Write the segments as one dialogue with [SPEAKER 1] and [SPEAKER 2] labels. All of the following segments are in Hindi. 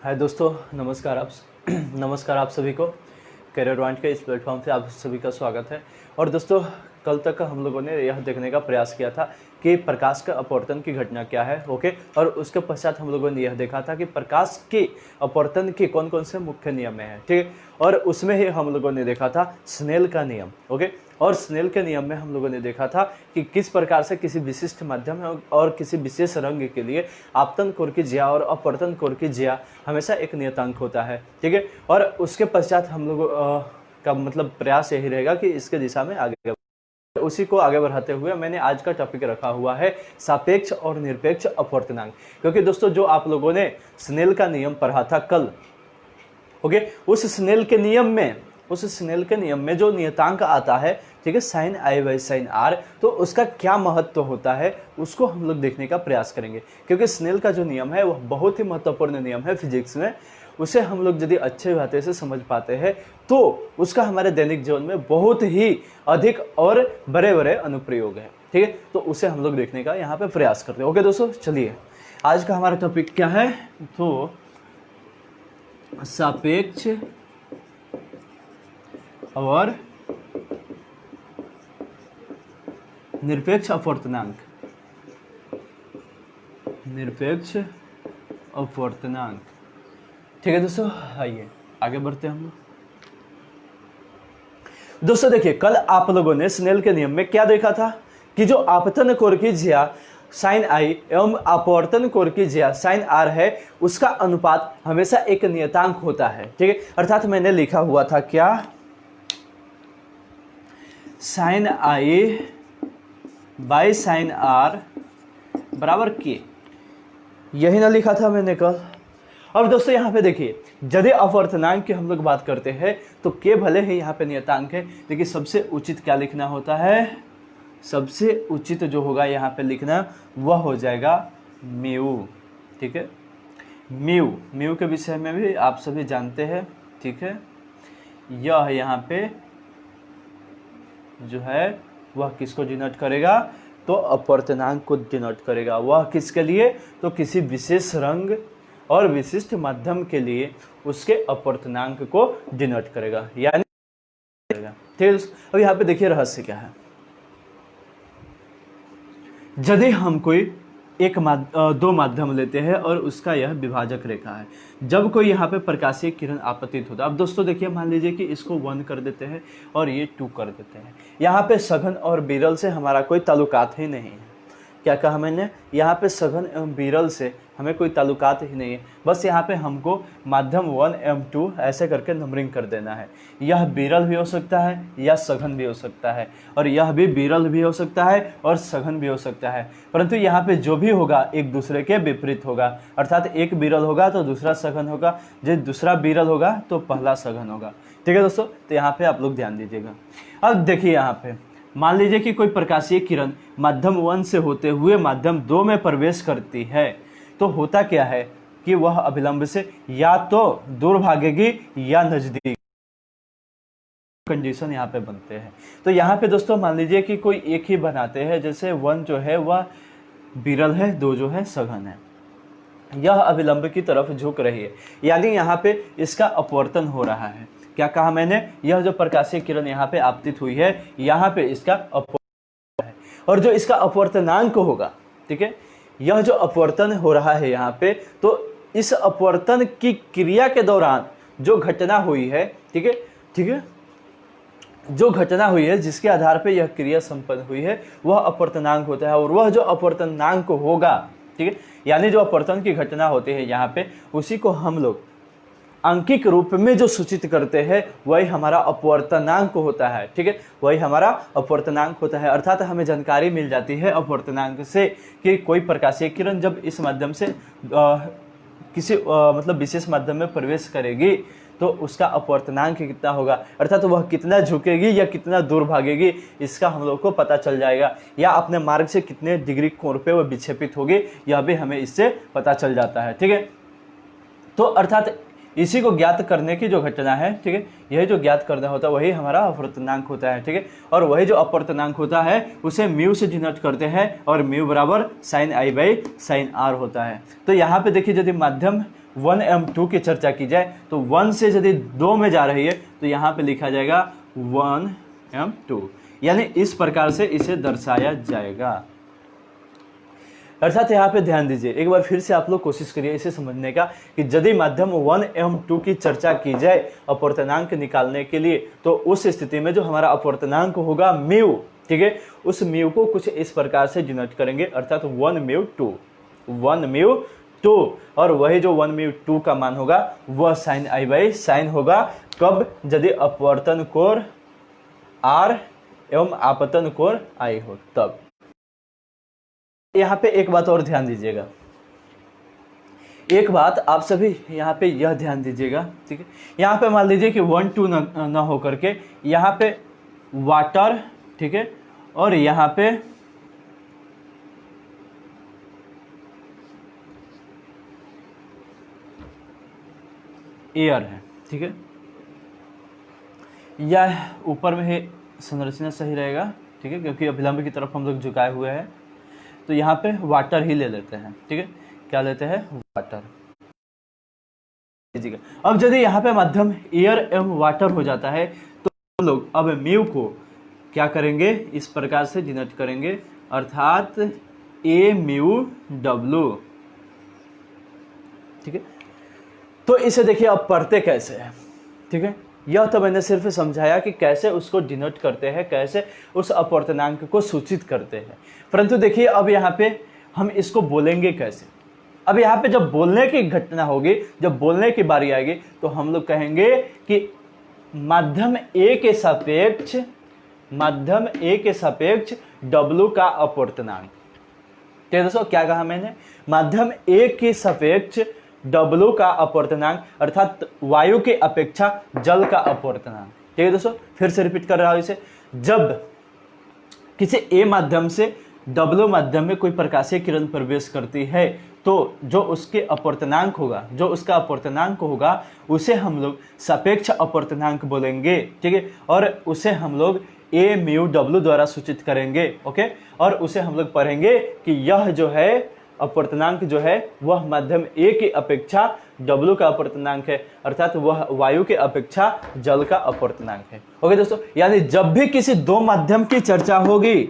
[SPEAKER 1] हाय दोस्तों, नमस्कार नमस्कार आप सभी को। करियर पॉइंट के इस प्लेटफॉर्म से आप सभी का स्वागत है। और दोस्तों, कल तक हम लोगों ने यह देखने का प्रयास किया था कि प्रकाश का अपवर्तन की घटना क्या है। ओके, और उसके पश्चात हम लोगों ने यह देखा था कि प्रकाश के अपवर्तन के कौन कौन से मुख्य नियम हैं, ठीक है। और उसमें ही हम लोगों ने देखा था स्नेल का नियम। ओके, और स्नेल के नियम में हम लोगों ने देखा था कि किस प्रकार से किसी विशिष्ट माध्यम और किसी विशेष रंग के लिए आपतन कोण की ज्या और अपवर्तन कोण की ज्या हमेशा एक नियतांक होता है, ठीक है। और उसके पश्चात हम लोगों का मतलब प्रयास यही रहेगा कि इसके दिशा में आगे उसी को आगे बढ़ाते हुए मैंने आज का टॉपिक रखा हुआ है सापेक्ष और निरपेक्ष अपवर्तनांक। क्योंकि दोस्तों, जो आप लोगों ने स्नेल का नियम पढ़ा था कल, ओके, उस स्नेल के नियम में जो नियतांक आता है, ठीक है, sine i by sine r, तो उसका क्या महत्व होता है उसको हम लोग देखने का प्रयास करेंगे। क्योंकि स्नेल का जो नियम है वह बहुत ही महत्वपूर्ण नियम है फिजिक्स में। उसे हम लोग यदि अच्छे बातें से समझ पाते हैं तो उसका हमारे दैनिक जीवन में बहुत ही अधिक और बड़े बड़े अनुप्रयोग है, ठीक है। तो उसे हम लोग देखने का यहाँ पे प्रयास करते हैं। ओके दोस्तों, चलिए आज का हमारा टॉपिक क्या है, तो सापेक्ष और निरपेक्ष अपवर्तनांक। निरपेक्ष अपवर्तनांक, ठीक है दोस्तों। आइए आगे बढ़ते हैं हम लोग। दोस्तों देखिए, कल आप लोगों ने स्नेल के नियम में क्या देखा था कि जो आपतन कोण की ज्या साइन आई एवं अपवर्तन कोण की ज्या साइन आर है, उसका अनुपात हमेशा एक नियतांक होता है, ठीक है। अर्थात मैंने लिखा हुआ था क्या, sine i by sine r बराबर के, यही ना लिखा था मैंने कल। अब दोस्तों यहाँ पे देखिए, यदि अपवर्तनांक की हम लोग बात करते हैं तो के भले ही यहाँ पे नियतांक है, लेकिन सबसे उचित क्या लिखना होता है, सबसे उचित जो होगा यहाँ पे लिखना वह हो जाएगा म्यू, ठीक है। म्यू के विषय में भी आप सभी जानते हैं, ठीक है। यह यहाँ पे जो है वह किसको डिनोट करेगा, तो अपवर्तनांक को डिनोट करेगा। वह किसके लिए, तो किसी विशेष रंग और विशिष्ट माध्यम के लिए उसके अपवर्तनांक को डिनोट करेगा, यानी ठीक है। अब यहाँ पे देखिए रहस्य क्या है। यदि हम कोई दो माध्यम लेते हैं और उसका यह विभाजक रेखा है, जब कोई यहाँ पे प्रकाशीय किरण आपतित होता है। अब दोस्तों देखिए, मान लीजिए कि इसको 1 कर देते हैं और ये 2 कर देते हैं। यहाँ पे सघन और विरल से हमारा कोई ताल्लुकात ही नहीं है। क्या कहा मैंने, यहाँ पे सघन एवं विरल से हमें कोई ताल्लुकात ही नहीं है। बस यहाँ पे हमको माध्यम 1 एवं 2 ऐसे करके नंबरिंग कर देना है। यह विरल भी हो सकता है या सघन भी हो सकता है, और यह भी विरल भी हो सकता है और सघन भी हो सकता है। परंतु यहाँ पे जो भी होगा एक दूसरे के विपरीत होगा। अर्थात एक विरल होगा तो दूसरा सघन होगा, जो दूसरा विरल होगा तो पहला सघन होगा, ठीक है दोस्तों। तो यहाँ पे आप लोग ध्यान दीजिएगा। अब देखिए, यहाँ पे मान लीजिए कि कोई प्रकाशीय किरण माध्यम 1 से होते हुए माध्यम 2 में प्रवेश करती है, तो होता क्या है कि वह अभिलंब से या तो दूर भागेगी या नजदीक, कंडीशन यहाँ पे बनते हैं। तो यहाँ पे दोस्तों मान लीजिए कि कोई एक ही बनाते हैं, जैसे 1 जो है वह विरल है, 2 जो है सघन है। यह अभिलंब की तरफ झुक रही है, यानी यहाँ पे इसका अपवर्तन हो रहा है। क्या कहा मैंने, यह जो प्रकाशीय किरण यहाँ पे आपतित हुई है, यहाँ पे इसका अपवर्तन है। और जो इसका अपवर्तनांक होगा, ठीक है, यह जो अपवर्तन हो रहा है यहाँ पे, तो इस अपवर्तन की क्रिया के दौरान जो घटना हुई है, ठीक है, ठीक है, जो घटना हुई है जिसके आधार पे यह क्रिया संपन्न हुई है, वह अपवर्तनांक होता है। और वह जो अपवर्तनांक होगा, ठीक है, यानी जो अपवर्तन की घटना होती है यहाँ पे, उसी को हम लोग अंकिक रूप में जो सूचित करते हैं वही हमारा अपवर्तनांक होता है, ठीक है, वही हमारा अपवर्तनांक होता है। अर्थात हमें जानकारी मिल जाती है अपवर्तनांक से कि कोई प्रकाशीय किरण जब इस माध्यम से किसी मतलब विशेष माध्यम में प्रवेश करेगी तो उसका अपवर्तनांक कितना होगा, अर्थात वह कितना झुकेगी या कितना दूर भागेगी, इसका हम लोग को पता चल जाएगा। या अपने मार्ग से कितने डिग्री कोण पे वह विक्षेपित होगी, यह भी हमें इससे पता चल जाता है, ठीक है। तो अर्थात इसी को ज्ञात करने की जो घटना है, ठीक है, यही जो ज्ञात करना होता है वही हमारा अपवर्तनांक होता है, ठीक है। और वही जो अपवर्तनांक होता है उसे म्यू से डिनोट करते हैं और म्यू बराबर sine i by sine r होता है। तो यहाँ पे देखिए, यदि माध्यम 1m2 की चर्चा की जाए तो 1 से यदि 2 में जा रही है तो यहाँ पे लिखा जाएगा 1m2, यानी इस प्रकार से इसे दर्शाया जाएगा। अर्थात यहाँ पे ध्यान दीजिए, एक बार फिर से आप लोग कोशिश करिए इसे समझने का कि यदि माध्यम 1m2 की चर्चा की जाए अपवर्तनांक निकालने के लिए, तो उस स्थिति में जो हमारा अपवर्तनांक होगा म्यू, ठीक है, उस म्यू को कुछ इस प्रकार से डिनोट करेंगे, अर्थात 1 म्यू 2, और वही जो 1 म्यू 2 का मान होगा वह साइन आई बाई साइन होगा। कब? यदि अपवर्तन कोण r एवं आपतन कोण I हो तब। यहाँ पे एक बात और ध्यान दीजिएगा, एक बात आप सभी यहाँ पे यह ध्यान दीजिएगा, ठीक है, यहाँ पे मान लीजिए कि 1 2 न हो करके यहाँ पे वाटर, ठीक है, और यहाँ पे एयर है, ठीक है, यह ऊपर में है संरचना सही रहेगा, ठीक है, क्योंकि अभिलंब की तरफ हम लोग झुकाए हुए हैं, तो यहाँ पे वाटर ही ले लेते हैं, ठीक है, क्या लेते हैं? वाटर। अब यदि यहाँ पे माध्यम एयर एवं वाटर हो जाता है तो हम लोग अब म्यू को क्या करेंगे? इस प्रकार से डिनोट करेंगे, अर्थात ए म्यू डब्ल्यू, ठीक है। तो इसे देखिए अब पढ़ते कैसे है, ठीक है, यह तो मैंने सिर्फ समझाया कि कैसे उसको डिनोट करते हैं, कैसे उस अपवर्तनांक को सूचित करते हैं, परंतु देखिए अब यहाँ पे हम इसको बोलेंगे कैसे। अब यहाँ पे जब बोलने की घटना होगी, जब बोलने की बारी आएगी, तो हम लोग कहेंगे कि माध्यम ए के सापेक्ष, माध्यम ए के सापेक्ष W का अपवर्तनांक। तो दोस्तों क्या कहा मैंने? माध्यम ए के सापेक्ष W का अपवर्तनांक, अर्थात वायु के अपेक्षा जल का अपवर्तनांक। ठीक है दोस्तों, फिर से रिपीट कर रहा हूं इसे। जब किसी ए माध्यम से W माध्यम में कोई प्रकाशीय किरण प्रवेश करती है तो जो उसके अपवर्तनांक होगा, जो उसका अपवर्तनांक होगा उसे हम लोग सापेक्ष अपवर्तनांक बोलेंगे, ठीक है, और उसे हम लोग ए म्यू डब्ल्यू द्वारा सूचित करेंगे। ओके, और उसे हम लोग पढ़ेंगे कि यह जो है अपवर्तनांक जो है वह माध्यम ए की अपेक्षा W का अपवर्तनांक है, अर्थात वह वायु के अपेक्षा जल का अपवर्तनांक है। ओके दोस्तों, यानी जब भी किसी दो माध्यम की चर्चा होगी,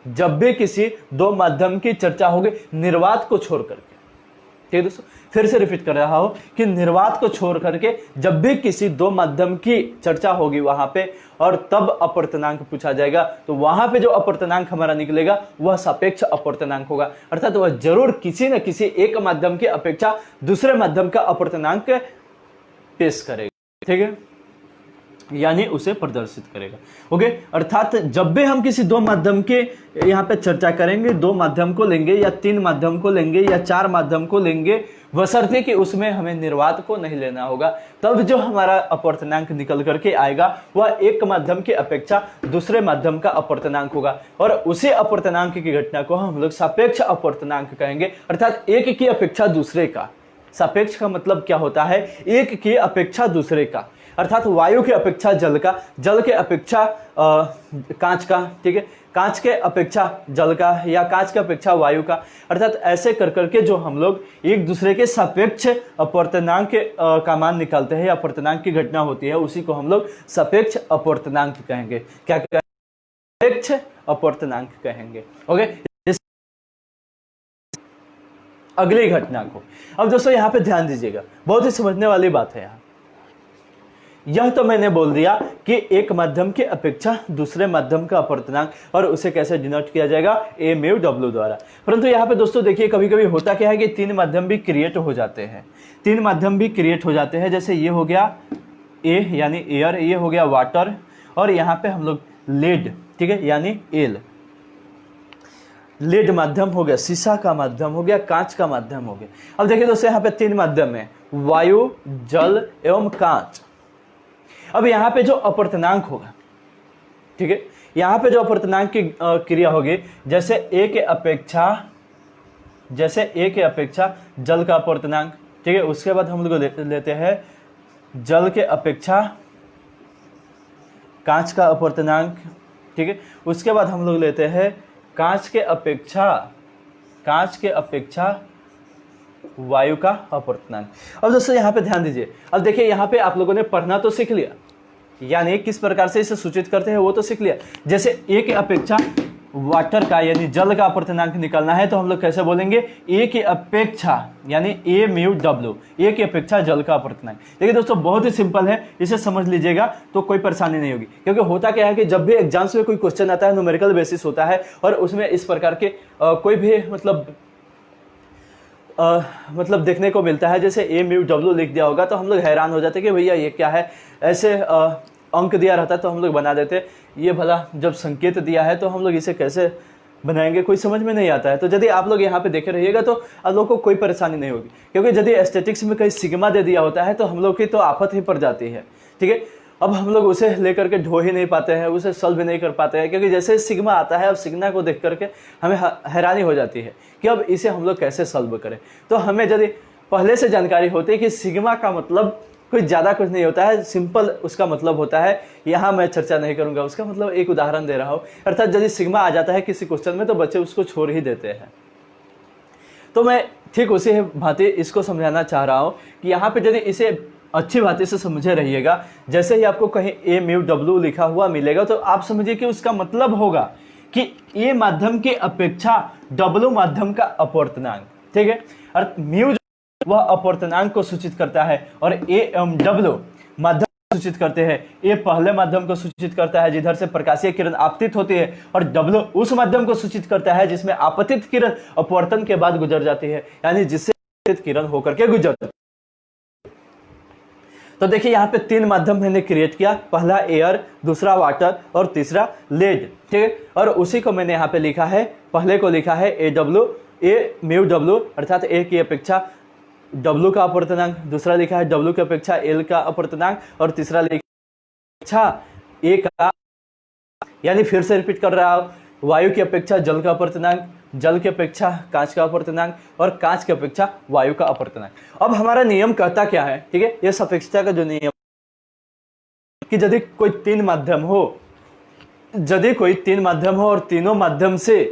[SPEAKER 1] जब भी किसी दो माध्यम की चर्चा होगी निर्वात को छोड़ करके, ठीक है दोस्तों, फिर से रिपीट कर रहा हूं कि निर्वात को छोड़ करके जब भी किसी दो माध्यम की चर्चा होगी वहां पे, और तब अपवर्तनांक पूछा जाएगा, तो वहां पे जो अपवर्तनांक हमारा निकलेगा वह सापेक्ष अपवर्तनांक होगा, अर्थात वह जरूर किसी न किसी एक माध्यम की अपेक्षा दूसरे माध्यम का अपवर्तनांक पेश करेगा, ठीक है, यानी उसे प्रदर्शित करेगा। ओके, अर्थात जब भी हम किसी दो माध्यम के यहाँ पे चर्चा करेंगे, दो माध्यम को लेंगे या तीन माध्यम को लेंगे या चार माध्यम को लेंगे, बशर्ते कि उसमें हमें निर्वात को नहीं लेना होगा, तब जो हमारा अपवर्तनांक निकल करके आएगा वह एक माध्यम की अपेक्षा दूसरे माध्यम का अपवर्तनांक होगा, और उसी अपवर्तनांक की घटना को हम लोग सापेक्ष अपवर्तनांक कहेंगे, अर्थात एक की अपेक्षा दूसरे का। सापेक्ष का मतलब क्या होता है? एक की अपेक्षा दूसरे का, अर्थात वायु की अपेक्षा जल का, जल के अपेक्षा कांच का, ठीक है, कांच के अपेक्षा जल का, या कांच के अपेक्षा वायु का, अर्थात ऐसे कर करके जो हम लोग एक दूसरे के सापेक्ष अपवर्तनांक का मान निकालते हैं, अपवर्तनांक की घटना होती है, उसी को हम लोग सापेक्ष अपवर्तनांक कहेंगे। क्या कहेंगे? सापेक्ष अपवर्तनांक कहेंगे। ओके, अगली घटना को अब दोस्तों यहाँ पे ध्यान दीजिएगा, बहुत ही समझने वाली बात है। यहाँ यह तो मैंने बोल दिया कि एक माध्यम की अपेक्षा दूसरे माध्यम का अपवर्तनांक, और उसे कैसे डिनोट किया जाएगा? ए म्यू डब्ल्यू द्वारा। परंतु यहाँ पे दोस्तों देखिए कभी कभी होता क्या है कि तीन माध्यम भी क्रिएट हो जाते हैं, तीन माध्यम भी क्रिएट हो जाते हैं। जैसे ये हो गया ए यानी एयर, ये हो गया वाटर, और यहाँ पे हम लोग लेड, ठीक है, यानी एल। लेड माध्यम हो गया, शीशा का माध्यम हो गया, कांच का माध्यम हो गया। अब देखिए दोस्तों यहाँ पे तीन माध्यम है, वायु, जल एवं कांच। अब यहाँ पे जो अपवर्तनांक होगा, ठीक है, यहाँ पे जो अपवर्तनांक की क्रिया होगी, जैसे ए के अपेक्षा, जैसे ए के अपेक्षा जल का अपवर्तनांक, ठीक है, उसके बाद हम लोग लेते हैं जल के अपेक्षा कांच का अपवर्तनांक, ठीक है, उसके बाद हम लोग लेते हैं कांच के अपेक्षा वायु का अपूर्णांक। अब दोस्तों यहाँ पे ध्यान दीजिए, अब देखिए यहाँ पे आप लोगों ने पढ़ना तो सीख लिया, यानी किस प्रकार से इसे सूचित करते हैं वो तो सीख लिया। जैसे ए की अपेक्षा वाटर का यानी जल का अपूर्णांक निकालना है तो हम लोग कैसे बोलेंगे, ए की अपेक्षा यानी ए म्यू डब्ल्यू, ए की अपेक्षा जल का अपूर्णांक। देखिए दोस्तों बहुत ही सिंपल है, इसे समझ लीजिएगा तो कोई परेशानी नहीं होगी। क्योंकि होता क्या है कि जब भी एग्जाम्स में कोई क्वेश्चन आता है न्यूमेरिकल बेसिस होता है और उसमें इस प्रकार के कोई भी मतलब देखने को मिलता है, जैसे ए म्यू डब्ल्यू लिख दिया होगा तो हम लोग हैरान हो जाते हैं कि भैया ये क्या है, ऐसे अंक दिया रहता है तो हम लोग बना देते, ये भला जब संकेत दिया है तो हम लोग इसे कैसे बनाएंगे, कोई समझ में नहीं आता है। तो यदि आप लोग यहाँ पे देखे रहिएगा तो आप लोग को कोई परेशानी नहीं होगी, क्योंकि यदि एस्थेटिक्स में कहीं सिग्मा दे दिया होता है तो हम लोग की तो आफत ही पड़ जाती है। ठीक है, अब हम लोग उसे लेकर के ढो ही नहीं पाते हैं, उसे सॉल्व भी नहीं कर पाते हैं, क्योंकि जैसे सिग्मा आता है अब सिग्मा को देख करके हमें हैरानी हो जाती है कि अब इसे हम लोग कैसे सॉल्व करें। तो हमें यदि पहले से जानकारी होती है कि सिग्मा का मतलब कुछ ज़्यादा कुछ नहीं होता है, सिंपल उसका मतलब होता है, यहाँ मैं चर्चा नहीं करूँगा उसका मतलब, एक उदाहरण दे रहा हूँ। अर्थात यदि सिग्मा आ जाता है किसी क्वेश्चन में तो बच्चे उसको छोड़ ही देते हैं। तो मैं ठीक उसी भांति इसको समझाना चाह रहा हूँ कि यहाँ पे यदि इसे अच्छी भांति से समझे रहिएगा, जैसे ही आपको कहीं ए म्यू डब्ल्यू लिखा हुआ मिलेगा तो आप समझिए कि उसका मतलब होगा कि ए माध्यम की अपेक्षा डब्ल्यू माध्यम का अपूर्णांक। ठीक है, और म्यू वह अपूर्णांक को सूचित करता है और ए एवं डब्ल्यू माध्यम को सूचित करते हैं। ए पहले माध्यम को सूचित करता है जिधर से प्रकाशीय किरण आपतित होती है, और डब्ल्यू उस माध्यम को सूचित करता है जिसमें आपतित किरण अपवर्तन के बाद गुजर जाती है, यानी जिससे आपतित किरण होकर के गुजरती है। तो देखिए यहाँ पे 3 माध्यम मैंने क्रिएट किया, पहला एयर, दूसरा वाटर और तीसरा लेड। ठीक है, और उसी को मैंने यहाँ पे लिखा है, पहले को लिखा है A W, A mu W अर्थात ए की अपेक्षा डब्ल्यू का अपूर्णांक, दूसरा लिखा है डब्ल्यू की अपेक्षा एल का अपूर्णांक, और तीसरा लिखा ए का, यानी फिर से रिपीट कर रहा हूं, वायु की अपेक्षा जल का अपूर्णांक, जल की अपेक्षा कांच का अपूर्णांक और कांच की अपेक्षा वायु का अपूर्णांक। अब हमारा नियम कहता क्या है, ठीक है, यह सापेक्षता का जो नियम कि यदि कोई 3 माध्यम हो, यदि कोई 3 माध्यम हो और तीनों माध्यम से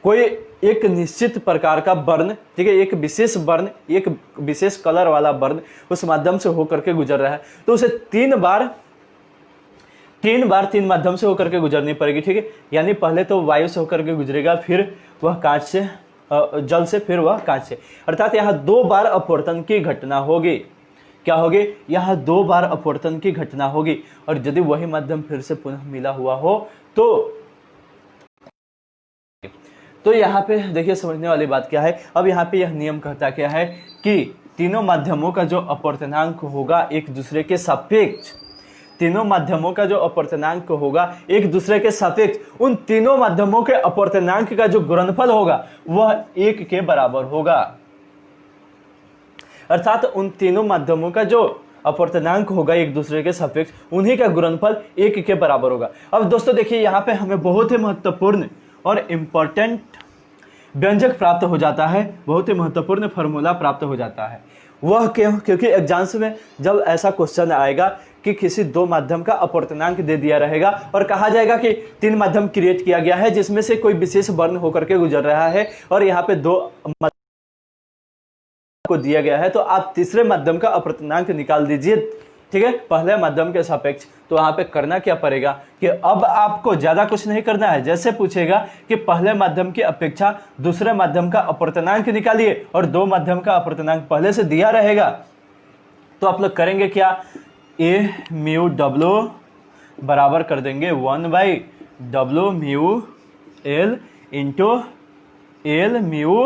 [SPEAKER 1] कोई एक निश्चित प्रकार का वर्ण, ठीक है, एक विशेष वर्ण, एक विशेष कलर वाला वर्ण उस माध्यम से होकर के गुजर रहा है, तो उसे 3 बार 3 माध्यम से होकर के गुजरनी पड़ेगी। ठीक है, यानी पहले तो वायु से होकर के गुजरेगा, फिर वह कांच से, जल से, फिर वह कांच से, अर्थात यहाँ 2 बार अपवर्तन की घटना होगी। क्या होगी, यहाँ 2 बार अपवर्तन की घटना होगी, और यदि वही माध्यम फिर से पुनः मिला हुआ हो तो यहाँ पे देखिए समझने वाली बात क्या है। अब यहाँ पे यह नियम कहता क्या है कि तीनों माध्यमों का जो अपूर्णांक होगा एक दूसरे के सापेक्ष, तीनों माध्यमों का जो अपूर्णांक होगा एक दूसरे के सापेक्ष, उन तीनों माध्यमों के अपूर्णांक का जो गुणनफल होगा वह 1 के बराबर होगा। अर्थात उन तीनों माध्यमों का जो अपूर्णांक होगा एक दूसरे के सापेक्ष, उन्हीं का गुणनफल 1 के बराबर होगा। अब दोस्तों देखिए यहाँ पे हमें बहुत ही महत्वपूर्ण और इम्पोर्टेंट व्यंजक प्राप्त हो जाता है, बहुत ही महत्वपूर्ण फार्मूला प्राप्त हो जाता है। वह क्यों, क्योंकि एग्जाम्स में जब ऐसा क्वेश्चन आएगा कि किसी 2 माध्यम का अपूर्णांक दे दिया रहेगा और कहा जाएगा कि 3 माध्यम क्रिएट किया गया है जिसमें से कोई विशेष वर्ण होकर के गुजर रहा है, और यहाँ पे 2 को दिया गया है, तो आप तीसरे माध्यम का अपूर्णांक निकाल दीजिए। ठीक है, पहले माध्यम के सापेक्ष। तो यहाँ पे करना क्या पड़ेगा कि अब आपको ज्यादा कुछ नहीं करना है, जैसे पूछेगा कि पहले माध्यम की अपेक्षा दूसरे माध्यम का अपूर्णांक निकालिए, और 2 माध्यम का अपूर्णांक पहले से दिया रहेगा, तो आप लोग करेंगे क्या, ए म्यू डब्ल्यू बराबर कर देंगे 1/w mu L into L mu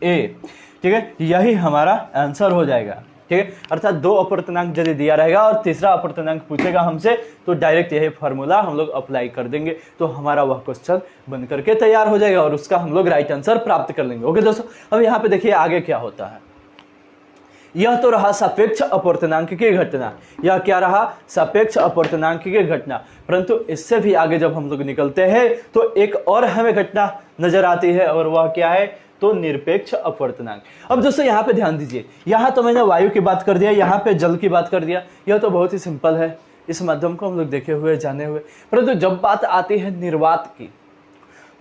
[SPEAKER 1] A. ठीक है, यही हमारा आंसर हो जाएगा। ठीक है, अर्थात 2 अपूर्णांक यदि दिया रहेगा और तीसरा अपूर्णांक पूछेगा हमसे तो डायरेक्ट यही फार्मूला हम लोग अप्लाई कर देंगे, तो हमारा वह क्वेश्चन बन करके तैयार हो जाएगा और उसका हम लोग राइट आंसर प्राप्त कर लेंगे। ओके दोस्तों, अब यहाँ पे देखिए आगे क्या होता है। यह तो रहा सापेक्ष अपूर्णांक की घटना, यह क्या रहा, सापेक्ष अपूर्णांक की घटना। परंतु इससे भी आगे जब हम लोग निकलते हैं तो एक और हमें घटना नजर आती है, और वह क्या है, तो निरपेक्ष अपूर्णांक। अब दोस्तों यहाँ पे ध्यान दीजिए, यहाँ तो मैंने वायु की बात कर दिया, यहाँ पे जल की बात कर दिया, यह तो बहुत ही सिंपल है, इस माध्यम को हम लोग देखे हुए जाने हुए। परंतु जब बात आती है निर्वात की,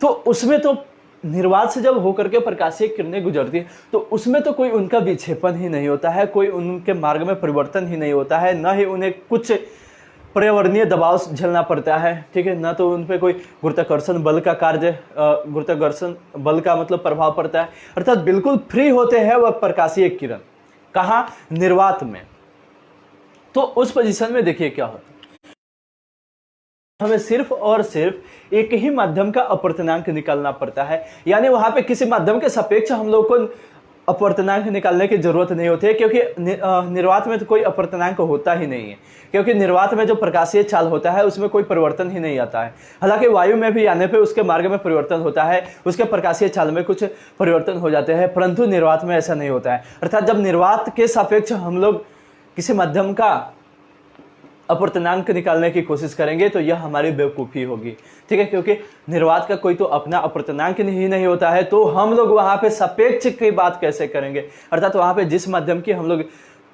[SPEAKER 1] तो उसमें तो निर्वात से जब होकर के प्रकाशीय किरणें गुजरती है तो उसमें तो कोई उनका विक्षेपण ही नहीं होता है, कोई उनके मार्ग में परिवर्तन ही नहीं होता है, न ही उन्हें कुछ पर्यावरणीय दबाव झेलना पड़ता है, ठीक है, ना तो उन पे कोई गुरुत्वाकर्षण बल का कार्य, गुरुत्वाकर्षण बल का मतलब प्रभाव पड़ता है, अर्थात बिल्कुल फ्री होते हैं वह प्रकाशीय किरण। कहाँ? निर्वात में। तो उस पोजीशन में देखिए क्या होता है, हमें सिर्फ और सिर्फ एक ही माध्यम का अपवर्तनांक निकालना पड़ता है, यानी वहां पे किसी माध्यम के सापेक्ष हम लोग को अपवर्तनांक निकालने की जरूरत नहीं होती है, क्योंकि निर्वात में तो कोई अपवर्तनांक होता ही नहीं है, क्योंकि निर्वात में जो प्रकाशीय चाल होता है उसमें कोई परिवर्तन ही नहीं आता है। हालांकि वायु में भी आने पे उसके मार्ग में परिवर्तन होता है, उसके प्रकाशीय चाल में कुछ परिवर्तन हो जाते हैं, परंतु निर्वात में ऐसा नहीं होता है। अर्थात जब निर्वात के सापेक्ष हम लोग किसी माध्यम का अपवर्तनांक निकालने की कोशिश करेंगे तो यह हमारी बेवकूफ़ी होगी, ठीक है, क्योंकि निर्वात का कोई तो अपना अपवर्तनांक ही नहीं होता है, तो हम लोग वहां पे सापेक्ष की बात कैसे करेंगे। अर्थात वहां पे जिस माध्यम की हम लोग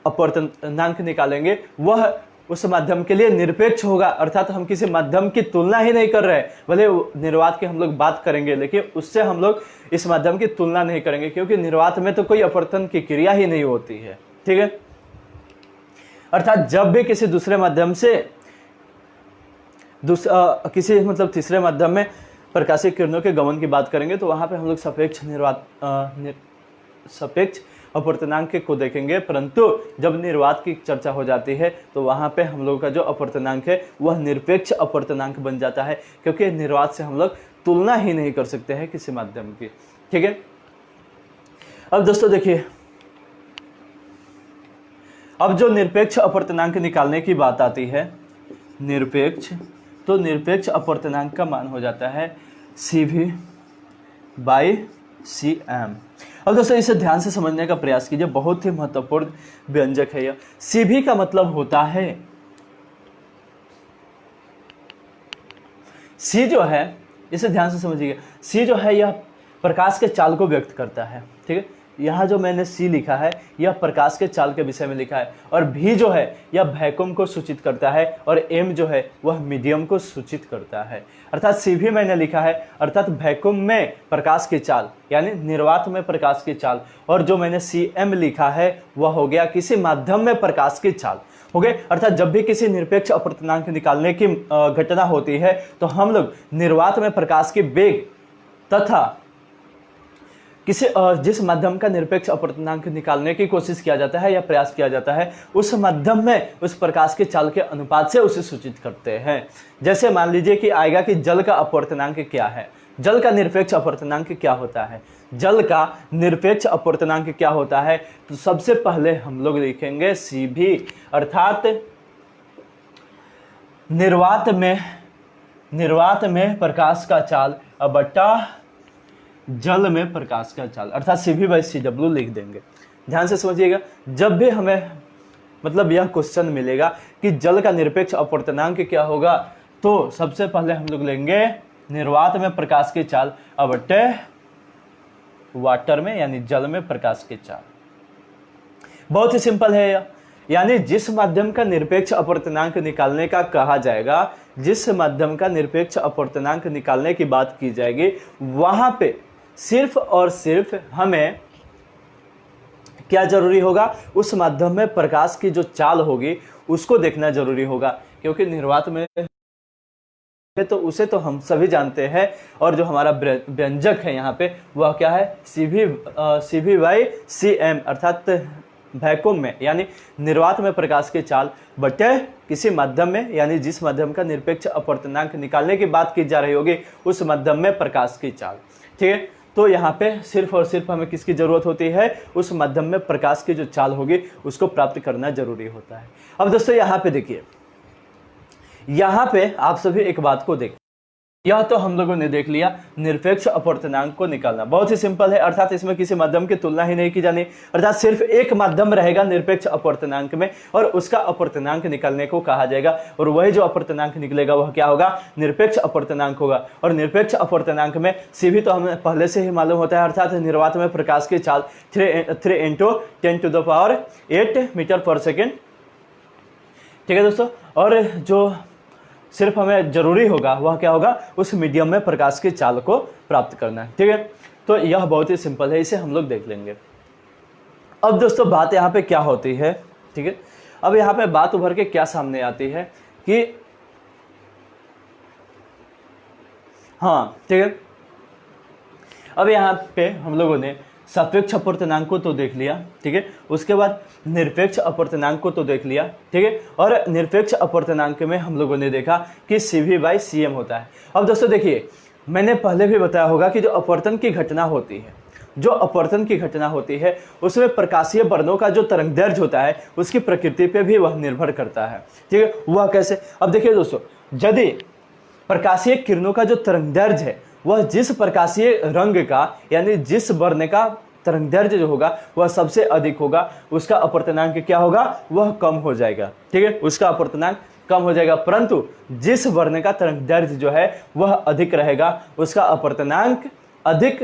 [SPEAKER 1] अपवर्तनांक निकालेंगे वह उस माध्यम के लिए निरपेक्ष होगा, अर्थात हम किसी माध्यम की तुलना ही नहीं कर रहे, भले निर्वात की हम लोग बात करेंगे लेकिन उससे हम लोग इस माध्यम की तुलना नहीं करेंगे, क्योंकि निर्वात में तो कोई अपवर्तन की क्रिया ही नहीं होती है, ठीक है। अर्थात जब भी किसी दूसरे माध्यम से किसी मतलब तीसरे माध्यम में प्रकाशीय किरणों के गमन की बात करेंगे तो वहां पे हम लोग सापेक्ष अपवर्तनांक को देखेंगे, परंतु जब निर्वात की चर्चा हो जाती है तो वहां पे हम लोग का जो अपवर्तनांक है वह निरपेक्ष अपवर्तनांक बन जाता है, क्योंकि निर्वात से हम लोग तुलना ही नहीं कर सकते हैं किसी माध्यम की, ठीक है। अब दोस्तों देखिए, अब जो निरपेक्ष अपवर्तनांक निकालने की बात आती है, निरपेक्ष, तो निरपेक्ष अपवर्तनांक का मान हो जाता है CV/Cm। अब दोस्तों इसे ध्यान से समझने का प्रयास कीजिए, बहुत ही महत्वपूर्ण व्यंजक है यह। CV का मतलब होता है, C जो है, इसे ध्यान से समझिएगा, C जो है यह प्रकाश के चाल को व्यक्त करता है, ठीक है। यहाँ जो मैंने C लिखा है यह प्रकाश के चाल के विषय में लिखा है, और V जो है यह वैक्यूम को सूचित करता है, और M जो है वह मीडियम को सूचित करता है। अर्थात CV मैंने लिखा है अर्थात वैक्यूम में प्रकाश की चाल, यानी निर्वात में प्रकाश की चाल, और जो मैंने CM लिखा है वह हो गया किसी माध्यम में प्रकाश की चाल, हो गए। अर्थात जब भी किसी निरपेक्ष अपवर्तनांक निकालने की घटना होती है तो हम लोग निर्वात में प्रकाश की वेग तथा किसी जिस माध्यम का निरपेक्ष अपवर्तनांक निकालने की कोशिश किया जाता है या प्रयास किया जाता है उस माध्यम में उस प्रकाश के चाल के अनुपात से उसे सूचित करते हैं। जैसे मान लीजिए कि आएगा कि जल का अपवर्तनांक क्या है, जल का निरपेक्ष अपवर्तनांक क्या होता है, जल का निरपेक्ष अपवर्तनांक क्या होता है, तो सबसे पहले हम लोग लिखेंगे CV, अर्थात निर्वात में प्रकाश का चाल बटा जल में प्रकाश का चाल, अर्थात CV/CW लिख देंगे। ध्यान से समझिएगा, जब भी हमें मतलब यह क्वेश्चन मिलेगा कि जल का निरपेक्ष अपवर्तनांक क्या होगा, तो सबसे पहले हम लोग लेंगे निर्वात में प्रकाश की चाल बटे वाटर में यानी जल में प्रकाश की चाल। बहुत ही सिंपल है यह, यानी जिस माध्यम का निरपेक्ष अपवर्तनांक निकालने का कहा जाएगा, जिस माध्यम का निरपेक्ष अपवर्तनांक निकालने की बात की जाएगी, वहां पे सिर्फ और सिर्फ हमें क्या जरूरी होगा, उस माध्यम में प्रकाश की जो चाल होगी उसको देखना जरूरी होगा, क्योंकि निर्वात में तो उसे तो हम सभी जानते हैं, और जो हमारा व्यंजक है यहाँ पे वह क्या है, CV/Cm, अर्थात वैक्यूम में यानी निर्वात में प्रकाश की चाल बटे किसी माध्यम में, यानी जिस माध्यम का निरपेक्ष अपवर्तनांक निकालने की बात की जा रही होगी उस माध्यम में प्रकाश की चाल, ठीक है। तो यहाँ पे सिर्फ और सिर्फ हमें किसकी जरूरत होती है, उस माध्यम में प्रकाश की जो चाल होगी उसको प्राप्त करना जरूरी होता है। अब दोस्तों यहाँ पे देखिए, यहाँ पे आप सभी एक बात को देखें, यह तो हम लोगों ने देख लिया निरपेक्ष अपवर्तनांक को निकालना, बहुत ही सिंपल है, अर्थात इसमें किसी माध्यम की तुलना ही नहीं की जानी, अर्थात सिर्फ एक माध्यम रहेगा निरपेक्ष अपवर्तनांक में और उसका अपवर्तनांक निकालने को कहा जाएगा, और वही जो अपवर्तनांक निकलेगा वह क्या होगा, निरपेक्ष अपवर्तनांक होगा। और निरपेक्ष अपवर्तनांक में CV तो हमें पहले से ही मालूम होता है, अर्थात निर्वात में प्रकाश की चाल 3 × 10⁸ मीटर पर सेकेंड, ठीक है दोस्तों। और जो सिर्फ हमें जरूरी होगा वह क्या होगा, उस मीडियम में प्रकाश की चाल को प्राप्त करना है। ठीक है, तो यह बहुत ही सिंपल है, इसे हम लोग देख लेंगे। अब दोस्तों बात यहाँ पे क्या होती है, ठीक है, अब यहाँ पे बात उभर के क्या सामने आती है कि हाँ ठीक है, अब यहाँ पे हम लोगों ने सापेक्ष अपवर्तनांक को तो देख लिया, ठीक है, उसके बाद निरपेक्ष अपवर्तनांक को तो देख लिया, ठीक है, और निरपेक्ष अपवर्तनांक में हम लोगों ने देखा कि CV/CM होता है। अब दोस्तों देखिए, मैंने पहले भी बताया होगा कि जो अपवर्तन की घटना होती है, जो अपवर्तन की घटना होती है उसमें प्रकाशीय वर्णों का जो तरंगदैर्घ्य होता है उसकी प्रकृति पे भी वह निर्भर करता है। ठीक है, वह कैसे, अब देखिए दोस्तों, यदि प्रकाशीय किरणों का जो तरंगदैर्घ्य है वह जिस प्रकाशीय रंग का यानी जिस वर्ण का तरंगदैर्घ्य जो होगा वह सबसे अधिक होगा, उसका अपवर्तनांक क्या होगा, वह कम हो जाएगा। ठीक है, उसका अपवर्तनांक कम हो जाएगा, परंतु जिस वर्ण का तरंगदैर्घ्य जो है वह अधिक रहेगा उसका अपवर्तनांक अधिक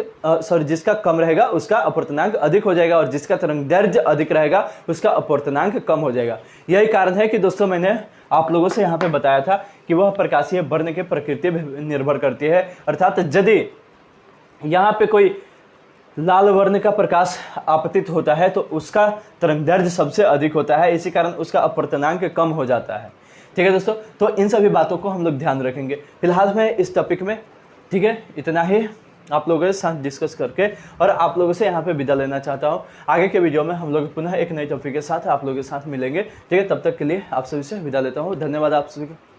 [SPEAKER 1] जिसका कम रहेगा उसका अपवर्तनांक अधिक हो जाएगा, और जिसका तरंगदैर्घ्य अधिक रहेगा उसका अपवर्तनांक कम हो जाएगा। यही कारण है कि दोस्तों मैंने आप लोगों से यहाँ पे बताया था कि वह प्रकाशीय वर्ण के प्रकृति पर निर्भर करती है, अर्थात यदि यहाँ पे कोई लाल वर्ण का प्रकाश आपतित होता है तो उसका तरंगदैर्घ्य सबसे अधिक होता है, इसी कारण उसका अपवर्तनांक कम हो जाता है। ठीक है दोस्तों, तो इन सभी बातों को हम लोग ध्यान रखेंगे। फिलहाल मैं इस टॉपिक में, ठीक है, इतना ही आप लोगों के साथ डिस्कस करके और आप लोगों से यहाँ पे विदा लेना चाहता हूँ। आगे के वीडियो में हम लोग पुनः एक नई टॉपिक के साथ आप लोगों के साथ मिलेंगे। ठीक है, तब तक के लिए आप सभी से विदा लेता हूँ। धन्यवाद आप सभी को।